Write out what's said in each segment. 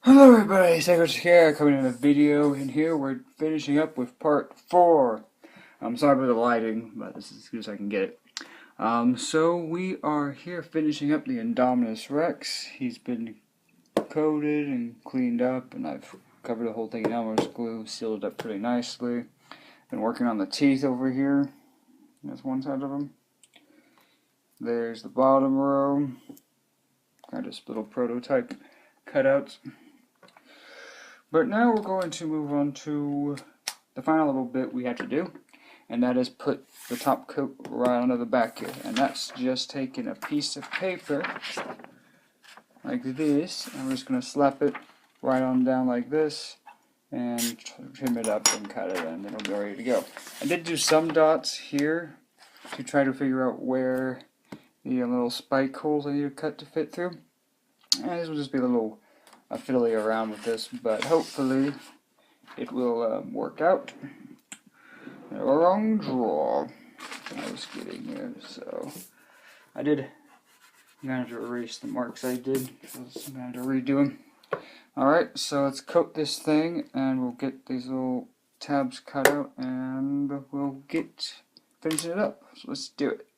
Hello everybody, Sacred here, coming in a video, and here we're finishing up with part 4. I'm sorry about the lighting, but this is as good as I can get it. So we are here finishing up the Indominus Rex. He's been coated and cleaned up, and I've covered the whole thing in Elmer's glue, sealed it up pretty nicely. Been working on the teeth over here. That's one side of them. There's the bottom row. Kind of just little prototype cutouts. But now we're going to move on to the final little bit we have to do, and that is put the top coat right onto the back here. And that's just taking a piece of paper like this, and we're just going to slap it right on down like this and trim it up and cut it, and then it'll be ready to go. I did do some dots here to try to figure out where the little spike holes I need to cut to fit through. And this will just be a little fiddly around with this, but hopefully it will work out. A wrong draw I was getting here, so I'm going to have to erase the marks I did, because I'm going to have to redo them. Alright, so let's coat this thing, and we'll get these little tabs cut out, and we'll get finishing it up. So let's do it.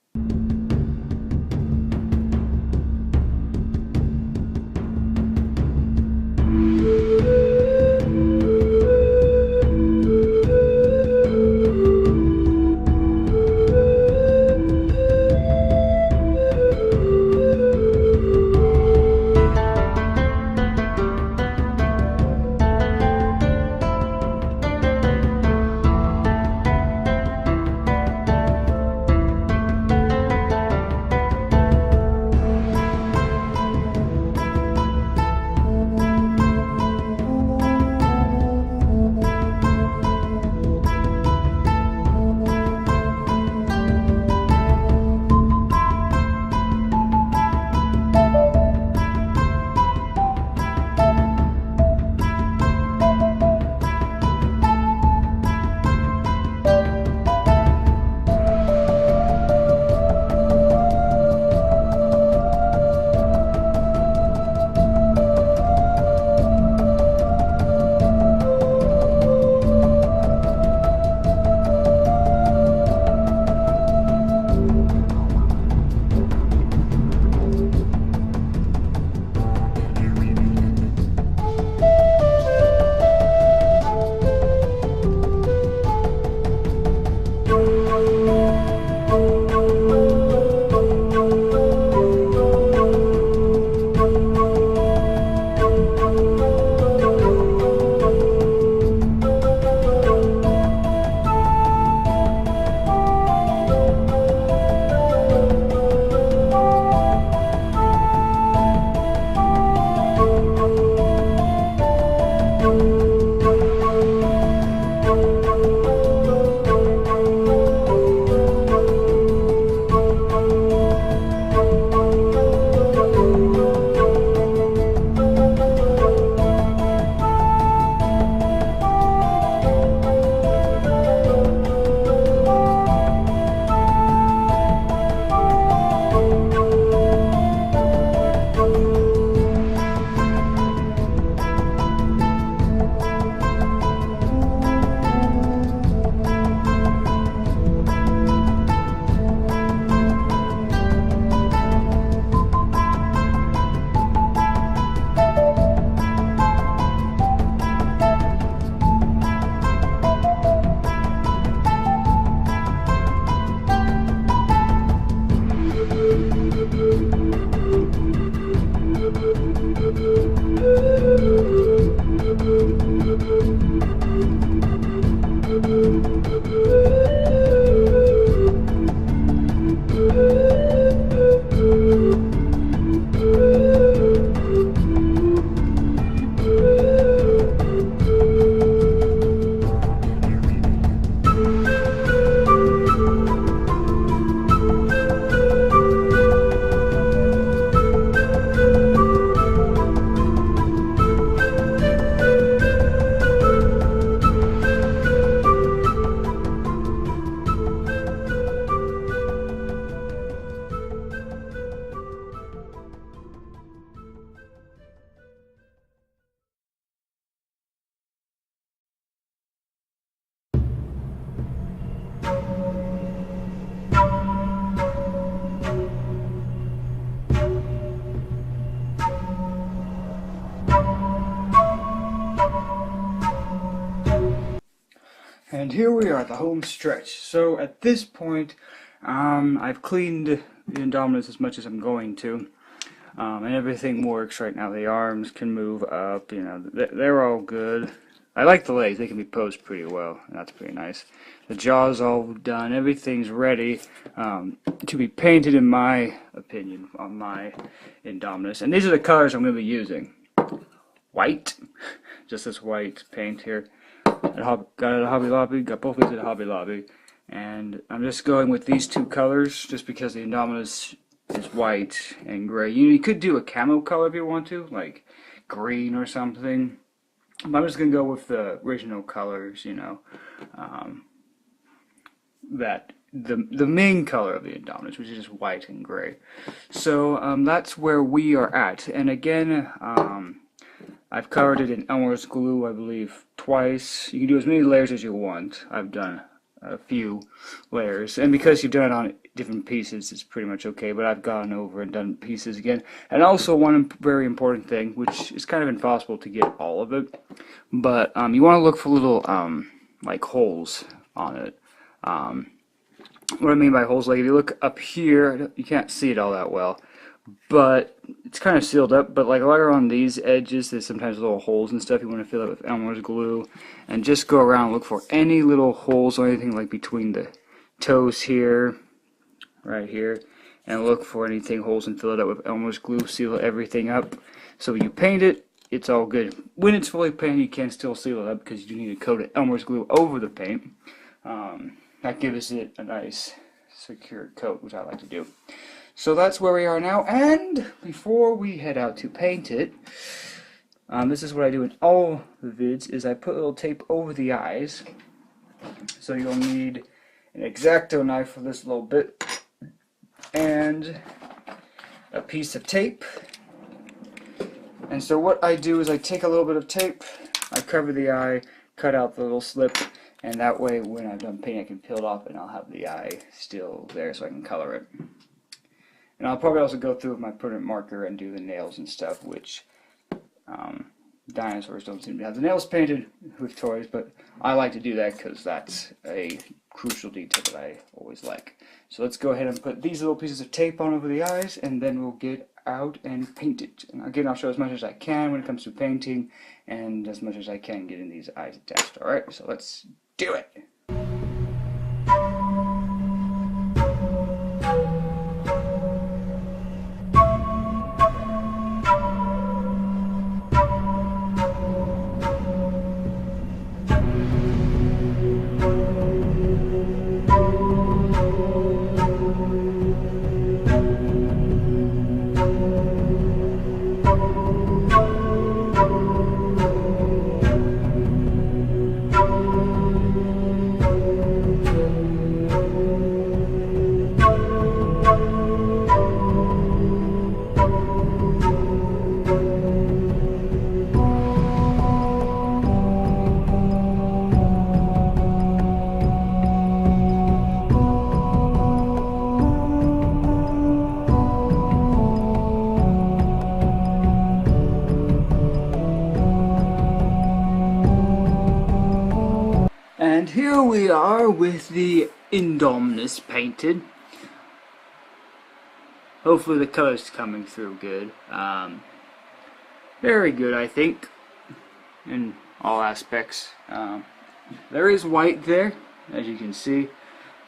And here we are at the home stretch. So at this point, I've cleaned the Indominus as much as I'm going to. And everything works right now. The arms can move up, you know, they're all good. I like the legs, they can be posed pretty well. That's pretty nice. The jaw's all done, everything's ready to be painted, in my opinion, on my Indominus. And these are the colors I'm going to be using. White, just this white paint here. Got it at Hobby Lobby, got both of these at Hobby Lobby. And I'm just going with these two colors, just because the Indominus is white and gray. You could do a camo color if you want to, like green or something. But I'm just going to go with the original colors, you know. That the main color of the Indominus, which is just white and gray. So that's where we are at. And again, I've covered it in Elmer's glue, I believe, twice. You can do as many layers as you want. I've done a few layers, and because you've done it on different pieces, it's pretty much okay, but I've gone over and done pieces again. And also one very important thing, which is kind of impossible to get all of it, but you want to look for little like holes on it. What I mean by holes, like if you look up here, you can't see it all that well, but it's kind of sealed up. But like right around these edges, there's sometimes little holes and stuff. You want to fill it with Elmer's glue, and just go around and look for any little holes or anything like between the toes here, right here, and look for anything holes and fill it up with Elmer's glue. Seal everything up. So when you paint it, it's all good. When it's fully painted, you can still seal it up because you do need to coat of Elmer's glue over the paint. That gives it a nice secure coat, which I like to do. So that's where we are now, and before we head out to paint it, this is what I do in all the vids, is I put a little tape over the eyes. So you'll need an X-Acto knife for this little bit, and a piece of tape. And so what I do is I take a little bit of tape, I cover the eye, cut out the little slip, and that way when I'm done painting I can peel it off and I'll have the eye still there so I can color it. And I'll probably also go through with my permanent marker and do the nails and stuff, which dinosaurs don't seem to have the nails painted with toys, but I like to do that because that's a crucial detail that I always like. So let's go ahead and put these little pieces of tape on over the eyes, and then we'll get out and paint it. And again, I'll show as much as I can when it comes to painting, and as much as I can getting these eyes attached. Alright, so let's do it! And here we are with the Indominus painted. Hopefully the color's coming through good. Very good, I think, in all aspects. There is white there, as you can see.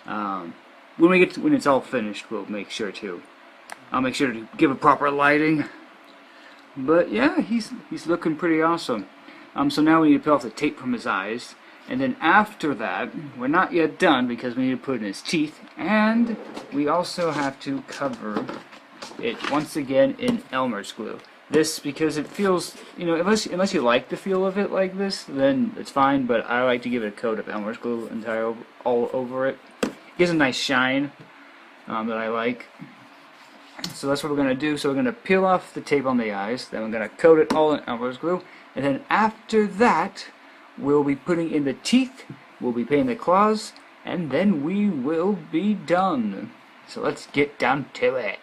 When it's all finished, we'll make sure to. I'll make sure to give it proper lighting. But yeah, he's looking pretty awesome. So now we need to peel off the tape from his eyes. And then after that, we're not yet done because we need to put in his teeth, and we also have to cover it once again in Elmer's glue. This because it feels, you know, unless you like the feel of it like this, then it's fine. But I like to give it a coat of Elmer's glue all over it. It gives a nice shine that I like. So that's what we're gonna do. So we're gonna peel off the tape on the eyes, then we're gonna coat it all in Elmer's glue, and then after that, we'll be putting in the teeth, we'll be painting the claws, and then we will be done. So let's get down to it.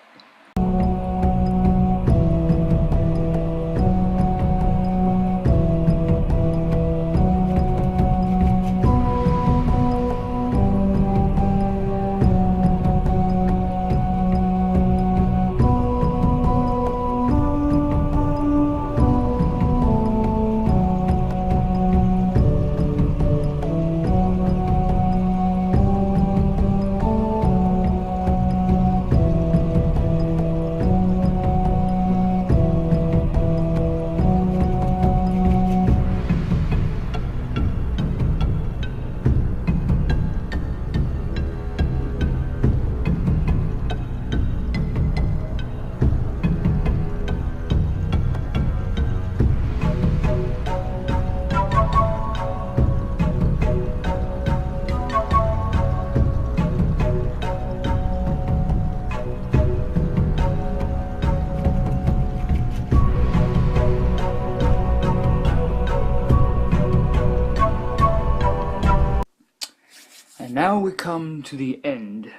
we come to the end,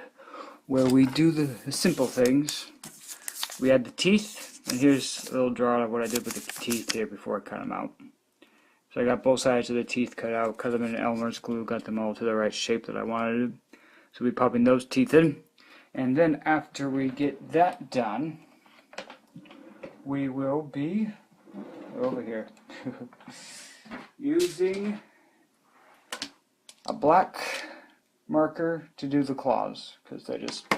where we do the simple things. We add the teeth, and here's a little drawing of what I did with the teeth here before I cut them out. So I got both sides of the teeth cut out, cut them in Elmer's glue, got them all to the right shape that I wanted. So we'll be popping those teeth in, and then after we get that done, we will be over here using a black marker to do the claws, because they're just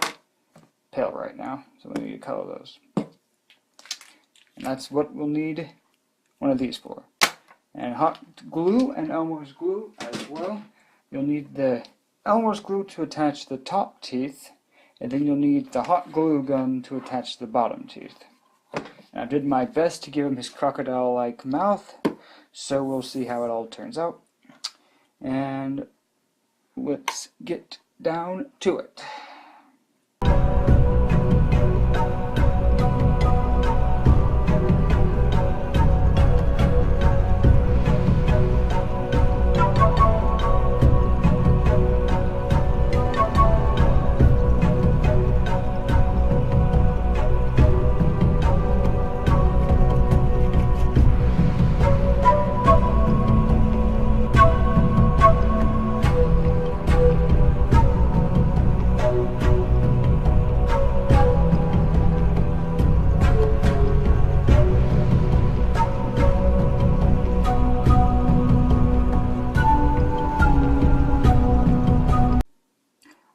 pale right now, so we need to color those. And that's what we'll need one of these for. And hot glue and Elmer's glue as well. You'll need the Elmer's glue to attach the top teeth, and then you'll need the hot glue gun to attach the bottom teeth. And I did my best to give him his crocodile-like mouth, so we'll see how it all turns out. And let's get down to it.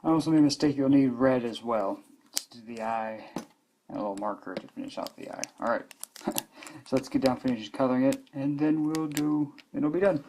I also made a mistake, you'll need red as well. Let's do the eye and a little marker to finish off the eye. Alright, so let's get down, finish coloring it, and then it'll be done.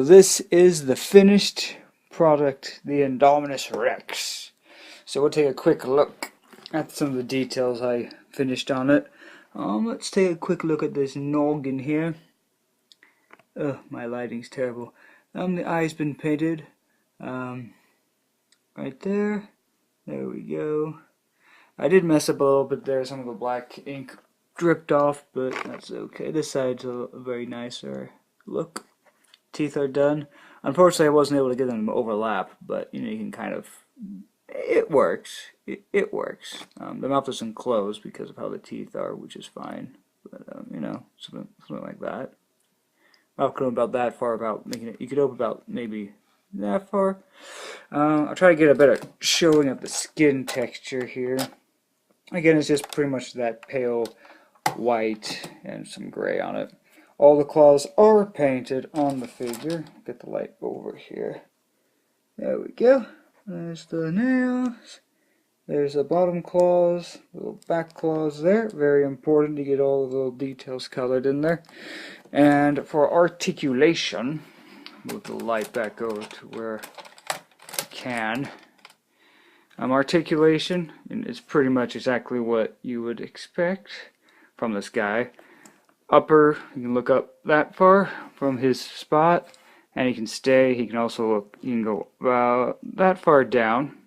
this is the finished product, the Indominus Rex. So we'll take a quick look at some of the details I finished on it. Let's take a quick look at this noggin here. Oh, my lighting's terrible. The eye's been painted. Right there. There we go. I did mess up a little bit there. Some of the black ink dripped off, but that's okay. This side's a very nicer look. Teeth are done. Unfortunately, I wasn't able to get them to overlap, but you know, you can kind of. It works. It works. The mouth doesn't close because of how the teeth are, which is fine. But you know, something like that. Mouth could open about that far. About making it. You could open about maybe that far. I'll try to get a better showing of the skin texture here. Again, it's just pretty much that pale white and some gray on it. All the claws are painted on the figure. Get the light over here. There we go. There's the nails. There's the bottom claws, little back claws there. Very important to get all the little details colored in there. And for articulation, move the light back over to where you can. Articulation is pretty much exactly what you would expect from this guy. Upper, you can look up that far from his spot, and he can stay. He can also look, you can go about that far down.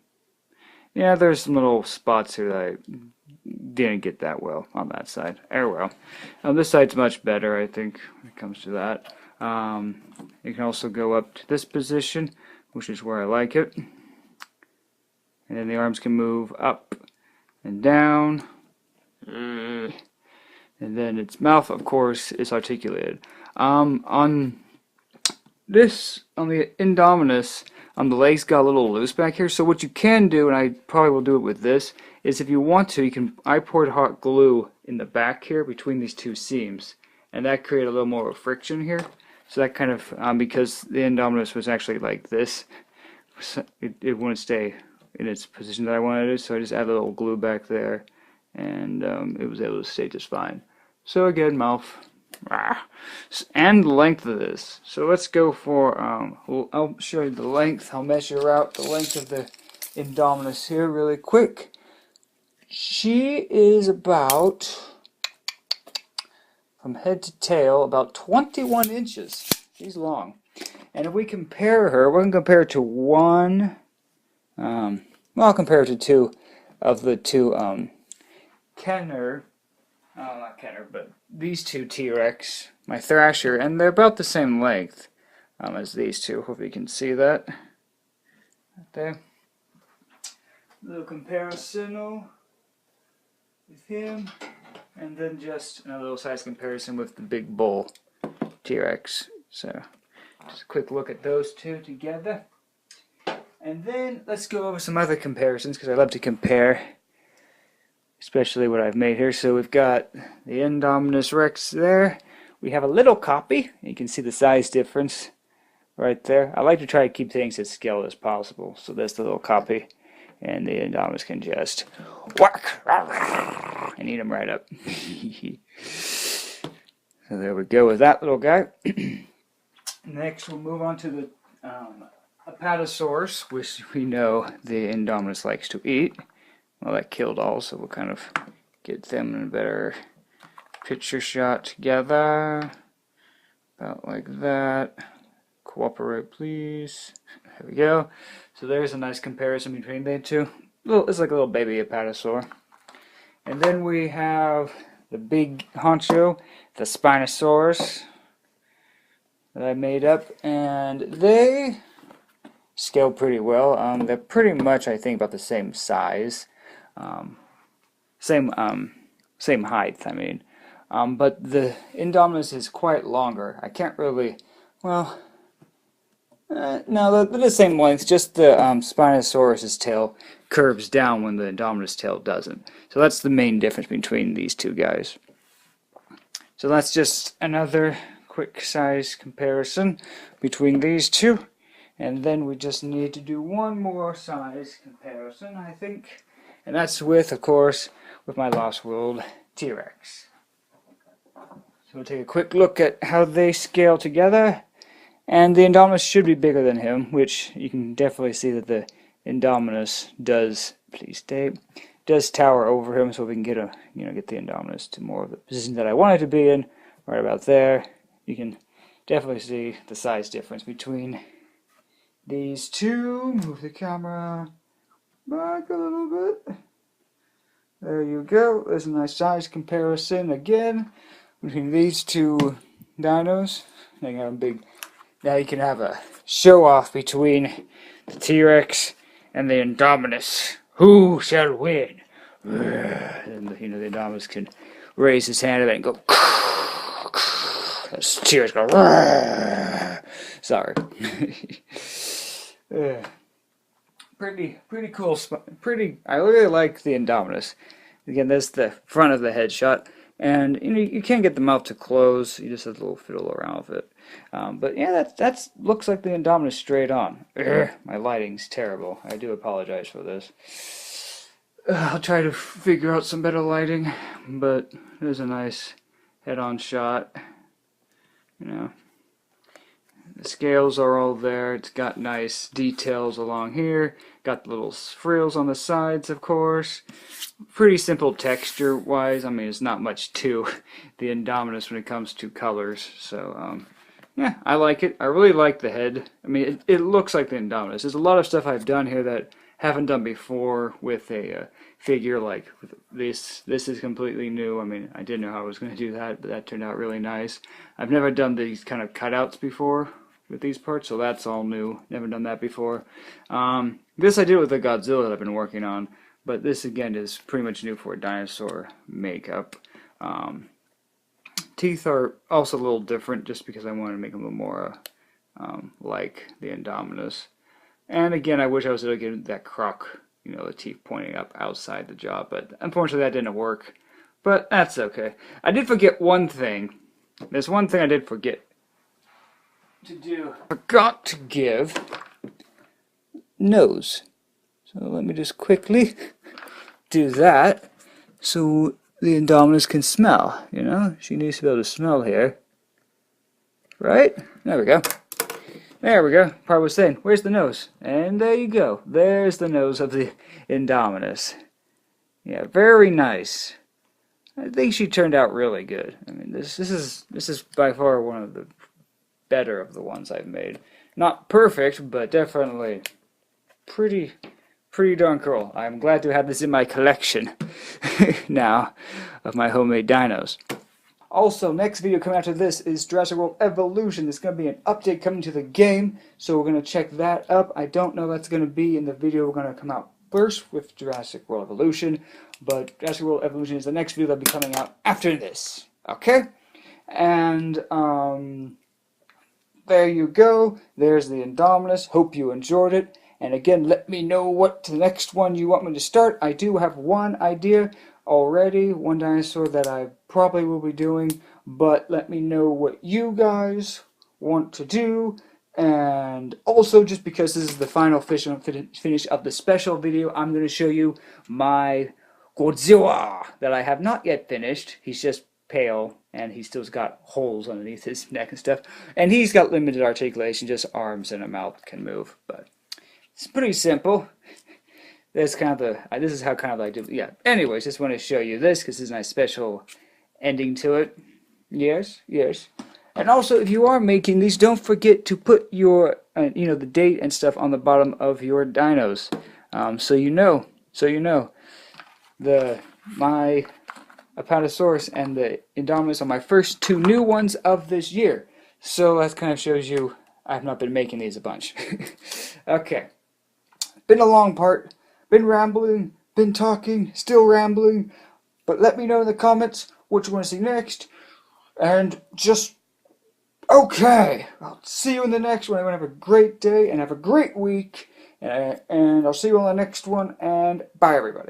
Yeah, there's some little spots here that I didn't get that well on that side. Well, this side's much better, I think, when it comes to that. You can also go up to this position, which is where I like it. And then the arms can move up and down. And then its mouth, of course, is articulated. On the Indominus, the legs got a little loose back here. So what you can do, and I probably will do it with this, is if you want to, I poured hot glue in the back here between these two seams, and that created a little more friction here. So that kind of, because the Indominus was actually like this, it wouldn't stay in its position that I wanted it, so I just added a little glue back there, and it was able to stay just fine. So again, mouth, and the length of this. So let's go for, I'll show you the length. I'll measure out the length of the Indominus here really quick. She is about, from head to tail, about 21 inches. She's long. And if we compare her, we're going to compare it to one, well, I'll compare it to two of the two Kenner, not Kenner, but these two T-Rex, my Thrasher, and they're about the same length as these two. Hope you can see that. Right there. Little comparison with him, and then just a little size comparison with the big bull T-Rex. So, just a quick look at those two together. And then let's go over some other comparisons, because I love to compare, especially what I've made here. So we've got the Indominus Rex there. We have a little copy. You can see the size difference right there. I like to try to keep things as scaled as possible. So there's the little copy. And the Indominus can just whack and eat them right up. So there we go with that little guy. Next we'll move on to the Apatosaurus, which we know the Indominus likes to eat. Well, that killed all, so we'll kind of get them in a better picture shot together. About like that. Cooperate, please. There we go. So there's a nice comparison between the two. It's like a little baby Apatosaur. And then we have the big honcho, the Spinosaurus, that I made up, and they scale pretty well. They're pretty much, I think, about the same size, same height. I mean, but the Indominus is quite longer. I can't really, well, no, they're the same length. Just the Spinosaurus's tail curves down when the Indominus tail doesn't. So that's the main difference between these two guys. So that's just another quick size comparison between these two. And then we just need to do one more size comparison, I think. And that's with, of course, with my Lost World T-Rex. So we'll take a quick look at how they scale together. And the Indominus should be bigger than him, which you can definitely see that the Indominus does, please stay, does tower over him, so we can get get the Indominus to more of the position that I want it to be in, right about there. You can definitely see the size difference between these two. Move the camera back a little bit. There you go. There's a nice size comparison again between these two dinos. Now you can have a show off between the T-Rex and the Indominus. Who shall win? And the Indominus can raise his hand and go. The T-Rex go. Sorry. Pretty cool. I really like the Indominus. Again, that's the front of the headshot, and you can't get the mouth to close. You just have a little fiddle around with it. But yeah, that looks like the Indominus straight on. My lighting's terrible. I do apologize for this. I'll try to figure out some better lighting, but there's a nice head-on shot. The scales are all there. It's got nice details along here. Got the little frills on the sides, of course. Pretty simple texture-wise. I mean, it's not much to the Indominus when it comes to colors. So, yeah, I like it. I really like the head. I mean, it looks like the Indominus. There's a lot of stuff I've done here that haven't done before with a figure like this. This is completely new. I mean, I didn't know how I was going to do that, but that turned out really nice. I've never done these kind of cutouts before with these parts, so that's all new. Never done that before. This I did with the Godzilla that I've been working on, but this again is pretty much new for dinosaur makeup. Teeth are also a little different just because I wanted to make them a little more like the Indominus. And again, I wish I was able to get that croc, the teeth pointing up outside the jaw, but unfortunately that didn't work. But that's okay. I did forget one thing. There's one thing I did forget to do. Forgot to give nose. So let me just quickly do that so the Indominus can smell, She needs to be able to smell here. Right? There we go. There we go. Part was saying, where's the nose? And there you go. There's the nose of the Indominus. Yeah, very nice. I think she turned out really good. I mean, this is by far one of the better of the ones I've made. Not perfect, but definitely pretty darn cool. I'm glad to have this in my collection now of my homemade dinos. Also, next video coming after this is Jurassic World Evolution. There's going to be an update coming to the game, so we're going to check that up. I don't know that's going to be in the video. We're going to come out first with Jurassic World Evolution, but Jurassic World Evolution is the next video that'll be coming out after this. Okay? And, there you go. There's the Indominus. Hope you enjoyed it. And again, let me know what the next one you want me to start. I do have one idea already, one dinosaur that I probably will be doing, but let me know what you guys want to do. And also, just because this is the final finish of the special video, I'm going to show you my Godzilla that I have not yet finished. He's just pale, and he still's got holes underneath his neck and stuff. And he's got limited articulation, just arms and a mouth can move. But it's pretty simple. That's kind of this is how kind of I do. Yeah. Anyways, just want to show you this because there's a nice special ending to it. Yes, yes. And also, if you are making these, don't forget to put your, the date and stuff on the bottom of your dinos, so you know. My Apatosaurus and the Indominus are my first two new ones of this year. So that kind of shows you I've not been making these a bunch. Okay. Been a long part. Been rambling. Been talking. Still rambling. But let me know in the comments what you want to see next. And just... okay. I'll see you in the next one. Everyone have a great day and have a great week. And I'll see you on the next one. And bye, everybody.